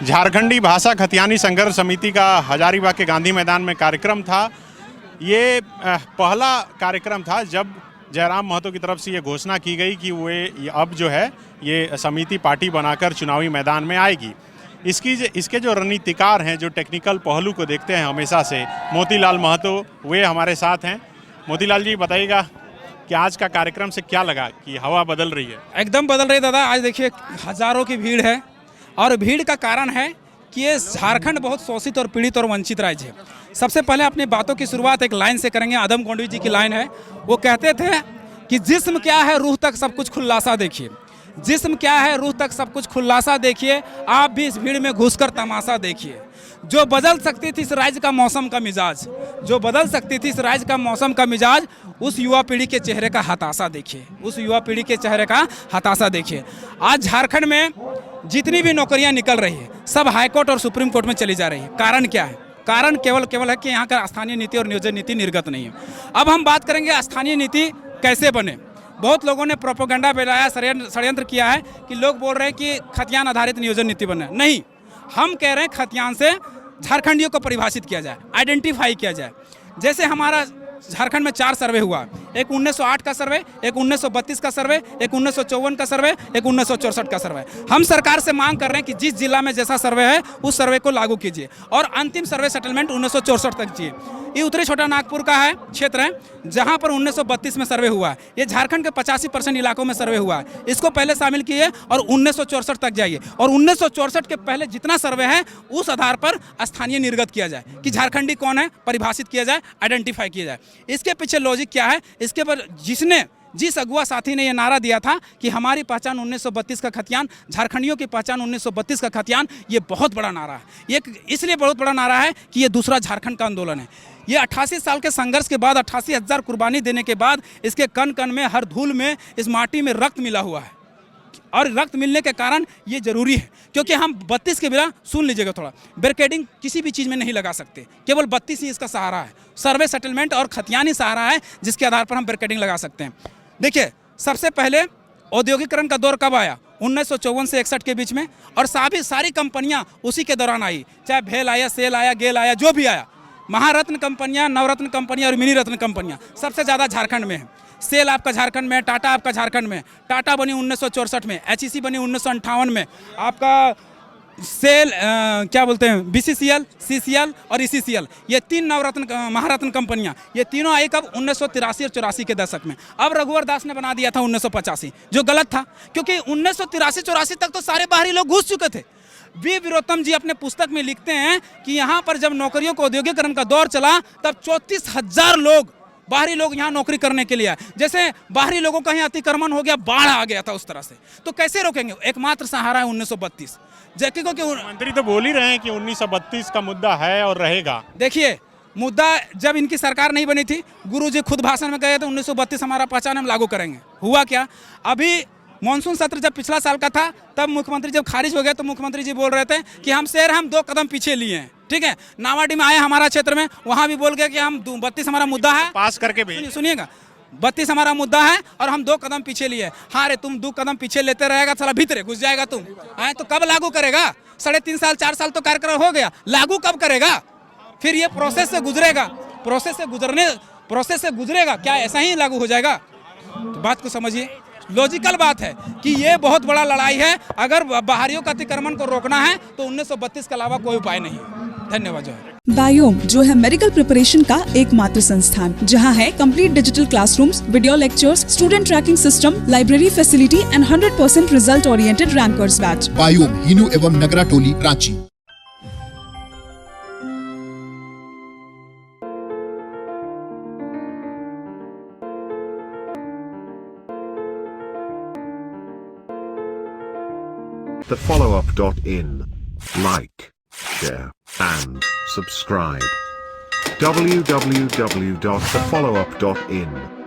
झारखंडी भाषा खतियानी संघर्ष समिति का हजारीबाग के गांधी मैदान में कार्यक्रम था। ये पहला कार्यक्रम था जब जयराम महतो की तरफ से ये घोषणा की गई कि वे अब जो है ये समिति पार्टी बनाकर चुनावी मैदान में आएगी। इसके जो रणनीतिकार हैं, जो टेक्निकल पहलू को देखते हैं हमेशा से, मोतीलाल महतो वे हमारे साथ हैं। मोतीलाल जी, बताइएगा कि आज का कार्यक्रम से क्या लगा कि हवा बदल रही है? एकदम बदल रही दादा। आज देखिए हजारों की भीड़ है और भीड़ का कारण है कि ये झारखंड बहुत शोषित और पीड़ित और वंचित राज्य है। सबसे पहले अपनी बातों की शुरुआत एक लाइन से करेंगे। आदम गोंडवी जी की लाइन है, वो कहते थे कि जिस्म क्या है रूह तक सब कुछ खुलासा देखिए। जिस्म क्या है रूह तक सब कुछ खुलासा देखिए, आप भी इस भीड़ में घुसकर तमाशा देखिए। जो बदल सकती थी इस राज्य का मौसम का मिजाज, जो बदल सकती थी इस राज्य का मौसम का मिजाज, उस युवा पीढ़ी के चेहरे का हताशा देखिए। उस युवा पीढ़ी के चेहरे का हताशा देखिए। आज झारखंड में जितनी भी नौकरियां निकल रही है सब हाईकोर्ट और सुप्रीम कोर्ट में चली जा रही है। कारण क्या है? कारण केवल है कि यहाँ का स्थानीय नीति और नियोजन नीति निर्गत नहीं है। अब हम बात करेंगे स्थानीय नीति कैसे बने। बहुत लोगों ने प्रोपेगेंडा फैलाया, षड्यंत्र किया है कि लोग बोल रहे हैं कि खतियान आधारित नियोजन नीति बने। नहीं, हम कह रहे हैं खतियान से झारखंडियों को परिभाषित किया जाए, आइडेंटिफाई किया जाए। जैसे हमारा झारखंड में 4 सर्वे हुआ, एक 1908 का सर्वे, एक 1932 का सर्वे, एक 1954 का सर्वे, एक 1964 का सर्वे। हम सरकार से मांग कर रहे हैं कि जिस जिला में जैसा सर्वे है उस सर्वे को लागू कीजिए और अंतिम सर्वे सेटलमेंट 1964 तक कीजिए। ये उत्तरी छोटा नागपुर का है क्षेत्र है जहां पर 1932 में सर्वे हुआ है। ये झारखंड के 85% इलाकों में सर्वे हुआ है। इसको पहले शामिल किए और 1964 तक जाइए और 1964 के पहले जितना सर्वे है उस आधार पर स्थानीय निर्गत किया जाए कि झारखंडी कौन है, परिभाषित किया जाए, आइडेंटिफाई किया जाए। इसके पीछे लॉजिक क्या है? इसके पर जिस अगुआ साथी ने यह नारा दिया था कि हमारी पहचान 1932 का खतियान, झारखंडियों की पहचान 1932 का खतियान, ये बहुत बड़ा नारा है। ये इसलिए बहुत बड़ा नारा है कि ये दूसरा झारखंड का आंदोलन है। ये 88 साल के संघर्ष के बाद, 88,000 कुर्बानी देने के बाद इसके कण कण में, हर धूल में, इस माटी में रक्त मिला हुआ है। और रक्त मिलने के कारण ये जरूरी है क्योंकि हम 32 के बिना, सुन लीजिएगा थोड़ा, बैरिकेडिंग किसी भी चीज़ में नहीं लगा सकते। केवल 32 ही इसका सहारा है। सर्वे सेटलमेंट और खतियानी सहारा है जिसके आधार पर हम बैरिकेडिंग लगा सकते हैं। देखिए, सबसे पहले औद्योगिकरण का दौर कब आया? 1954 से 61 के बीच में। और सारी कंपनियां उसी के दौरान आई, चाहे भेल आया, सेल आया, गेल आया, जो भी आया। महारत्न कंपनियां, नवरत्न कंपनियां और मिनी रत्न कंपनियां सबसे ज़्यादा झारखंड में है। सेल आपका झारखंड में, टाटा आपका झारखंड में। टाटा बनी 1964 में, HEC बनी 1958 में। आपका सेल क्या बोलते हैं, BCCL, CCL और ECCL, ये 3 नवरत्न महारत्न कंपनियां, ये तीनों आई कब? 1983 और 84 के दशक में। अब रघुवर दास ने बना दिया था 1985, जो गलत था क्योंकि 1983-84 तक तो सारे बाहरी लोग घुस चुके थे। वी वीरोत्तम जी अपने पुस्तक में लिखते हैं कि यहाँ पर जब नौकरियों को औद्योगिकरण का दौर चला तब 34,000 लोग, बाहरी लोग यहाँ नौकरी करने के लिए आए। जैसे बाहरी लोगों का यहाँ अतिक्रमण हो गया, बाढ़ आ गया था, उस तरह से। तो कैसे रोकेंगे? एकमात्र सहारा है 1932। जबकि मंत्री तो बोल ही रहे हैं कि 1932 का मुद्दा है और रहेगा। देखिए, मुद्दा जब इनकी सरकार नहीं बनी थी, गुरुजी खुद भाषण में गए थे 1932 हमारा पहचान हम लागू करेंगे। हुआ क्या? अभी मानसून सत्र जब पिछला साल का था तब मुख्यमंत्री जब खारिज हो गया तो मुख्यमंत्री जी बोल रहे थे कि हम 2 कदम पीछे लिए हैं। ठीक है, नावाडी में आए हमारा क्षेत्र में, वहां भी बोल गए कि हम 32 हमारा मुद्दा है, पास करके भी सुनिएगा, 32 हमारा मुद्दा है और हम 2 कदम पीछे लिए। हाँ रे, तुम 2 कदम पीछे लेते रहेगा, साला भीतरे घुस जाएगा तुम। आए तो कब लागू करेगा? 3.5 साल 4 साल तो कार्यक्रम हो गया, लागू कब करेगा? फिर ये प्रोसेस से गुजरेगा, प्रोसेस से गुजरेगा क्या ऐसा ही लागू हो जाएगा? तो बात को समझिए, लॉजिकल बात है कि ये बहुत बड़ा लड़ाई है। अगर बाहरियों का अतिक्रमण को रोकना है तो 1932 के अलावा कोई उपाय नहीं। धन्यवाद। जो है बायोम, जो है मेडिकल प्रिपरेशन का एकमात्र संस्थान, जहां है complete digital classrooms, video lectures, student tracking system, library facility and 100% result oriented rankers batch. Biome, Hinoo एवं नगरा टोली, Ranchi. thefollowup.in. Like, share, and subscribe. www.thefollowup.in